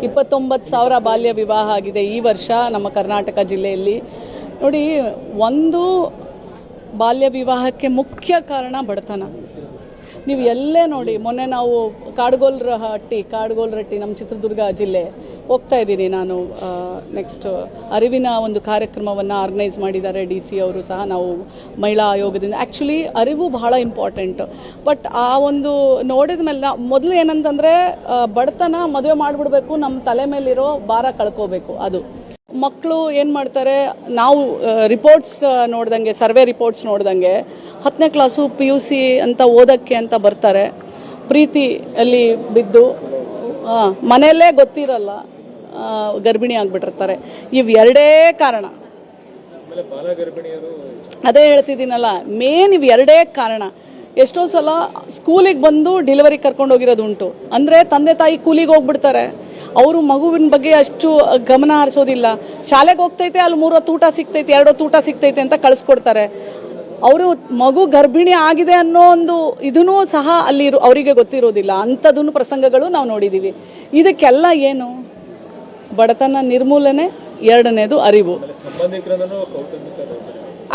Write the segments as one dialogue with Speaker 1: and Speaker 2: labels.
Speaker 1: 29,000 ಬಾಲ್ಯ ವಿವಾಹ ಆಗಿದೆ ಈ ವರ್ಷ ನಮ್ಮ ಕರ್ನಾಟಕ ಜಿಲ್ಲೆಯಲ್ಲಿ. ನೋಡಿ, ಒಂದು ಬಾಲ್ಯ ವಿವಾಹಕ್ಕೆ ಮುಖ್ಯ ಕಾರಣ ಬಡತನ. ನೀವು ಎಲ್ಲೇ ನೋಡಿ, ಮೊನ್ನೆ ನಾವು ಕಾಡುಗೋಲ್ರಹಟ್ಟಿ ನಮ್ಮ ಚಿತ್ರದುರ್ಗ ಜಿಲ್ಲೆ ಹೋಗ್ತಾ ಇದ್ದೀನಿ ನಾನು. ನೆಕ್ಸ್ಟ್ ಅರಿವಿನ ಒಂದು ಕಾರ್ಯಕ್ರಮವನ್ನು ಆರ್ಗನೈಸ್ ಮಾಡಿದ್ದಾರೆ DC ಅವರು ಸಹ, ನಾವು ಮಹಿಳಾ ಆಯೋಗದಿಂದ. ಆ್ಯಕ್ಚುಲಿ ಅರಿವು ಬಹಳ ಇಂಪಾರ್ಟೆಂಟ್. ಬಟ್ ಆ ಒಂದು ನೋಡಿದ ಮೇಲೆ ಮೊದಲು ಏನಂತಂದರೆ ಬಡತನ ಮದುವೆ ಮಾಡಿಬಿಡ್ಬೇಕು, ನಮ್ಮ ತಲೆ ಮೇಲಿರೋ ಭಾರ ಕಳ್ಕೋಬೇಕು. ಅದು ಮಕ್ಕಳು ಏನು ಮಾಡ್ತಾರೆ, ನಾವು ರಿಪೋರ್ಟ್ಸ್ ನೋಡ್ದಂಗೆ, ಸರ್ವೆ ರಿಪೋರ್ಟ್ಸ್ ನೋಡ್ದಂಗೆ 10ನೇ ಕ್ಲಾಸು PUC ಅಂತ ಓದೋಕ್ಕೆ ಅಂತ ಬರ್ತಾರೆ, ಪ್ರೀತಿಯಲ್ಲಿ ಬಿದ್ದು ಮನೆಯಲ್ಲೇ ಗೊತ್ತಿರಲ್ಲ, ಗರ್ಭಿಣಿ ಆಗಿಬಿಟ್ಟಿರ್ತಾರೆ. ಇವೆರಡೇ ಕಾರಣ. ಅದೇ ಹೇಳ್ತಿದ್ದೀನಲ್ಲ, ಮೇನ್ ಇವೆರಡೇ ಕಾರಣ. ಎಷ್ಟೋ ಸಲ ಸ್ಕೂಲಿಗೆ ಬಂದು ಡೆಲಿವರಿ ಕರ್ಕೊಂಡು ಹೋಗಿರೋದು ಉಂಟು. ಅಂದರೆ ತಂದೆ ತಾಯಿ ಕೂಲಿಗೆ ಹೋಗ್ಬಿಡ್ತಾರೆ, ಅವರು ಮಗುವಿನ ಬಗ್ಗೆ ಅಷ್ಟು ಗಮನ ಹರಿಸೋದಿಲ್ಲ. ಶಾಲೆಗೆ ಹೋಗ್ತೈತೆ, ಅಲ್ಲಿ 3 ಹೊತ್ತು ಊಟ ಸಿಗ್ತೈತೆ, 2 ಹೊತ್ತು ಊಟ ಸಿಗ್ತೈತೆ ಅಂತ ಕಳಿಸ್ಕೊಡ್ತಾರೆ. ಅವರು ಮಗು ಗರ್ಭಿಣಿ ಆಗಿದೆ ಅನ್ನೋ ಒಂದು ಇದೂ ಸಹ ಅಲ್ಲಿ ಅವರಿಗೆ ಗೊತ್ತಿರೋದಿಲ್ಲ. ಅಂಥದ್ದನ್ನು ಪ್ರಸಂಗಗಳು ನಾವು ನೋಡಿದ್ದೀವಿ. ಇದಕ್ಕೆಲ್ಲ ಏನು? ಬಡತನ ನಿರ್ಮೂಲನೆ, ಎರಡನೇದು ಅರಿವು.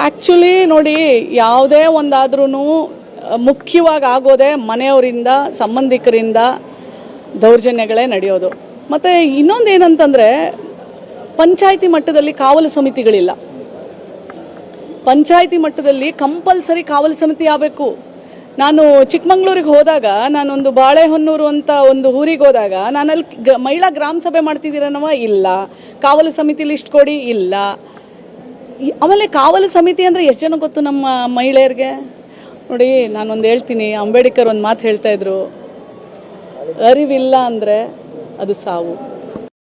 Speaker 1: ಆ್ಯಕ್ಚುಲಿ ನೋಡಿ, ಯಾವುದೇ ಒಂದಾದ್ರೂ ಮುಖ್ಯವಾಗಿ ಆಗೋದೇ ಮನೆಯವರಿಂದ, ಸಂಬಂಧಿಕರಿಂದ ದೌರ್ಜನ್ಯಗಳೇ ನಡೆಯೋದು. ಮತ್ತು ಇನ್ನೊಂದು ಏನಂತಂದರೆ, ಪಂಚಾಯಿತಿ ಮಟ್ಟದಲ್ಲಿ ಕಾವಲು ಸಮಿತಿಗಳಿಲ್ಲ. ಪಂಚಾಯಿತಿ ಮಟ್ಟದಲ್ಲಿ ಕಂಪಲ್ಸರಿ ಕಾವಲು ಸಮಿತಿ ಆಗಬೇಕು. ನಾನು ಚಿಕ್ಕಮಂಗ್ಳೂರಿಗೆ ಹೋದಾಗ, ನಾನೊಂದು ಬಾಳೆಹೊನ್ನೂರು ಅಂತ ಒಂದು ಊರಿಗೆ ಹೋದಾಗ, ನಾನಲ್ಲಿ ಮಹಿಳಾ ಗ್ರಾಮ ಸಭೆ ಮಾಡ್ತಿದ್ದೀರನವ, ಇಲ್ಲ. ಕಾವಲು ಸಮಿತಿ ಲಿಸ್ಟ್ ಕೊಡಿ, ಇಲ್ಲ. ಆಮೇಲೆ ಕಾವಲು ಸಮಿತಿ ಅಂದರೆ ಎಷ್ಟು ಜನ ಗೊತ್ತು ನಮ್ಮ ಮಹಿಳೆಯರಿಗೆ? ನೋಡಿ, ನಾನೊಂದು ಹೇಳ್ತೀನಿ, ಅಂಬೇಡ್ಕರ್ ಒಂದು ಮಾತು ಹೇಳ್ತಾಯಿದ್ರು, ಅರಿವಿಲ್ಲ ಅಂದರೆ ಅದು ಸಾವು.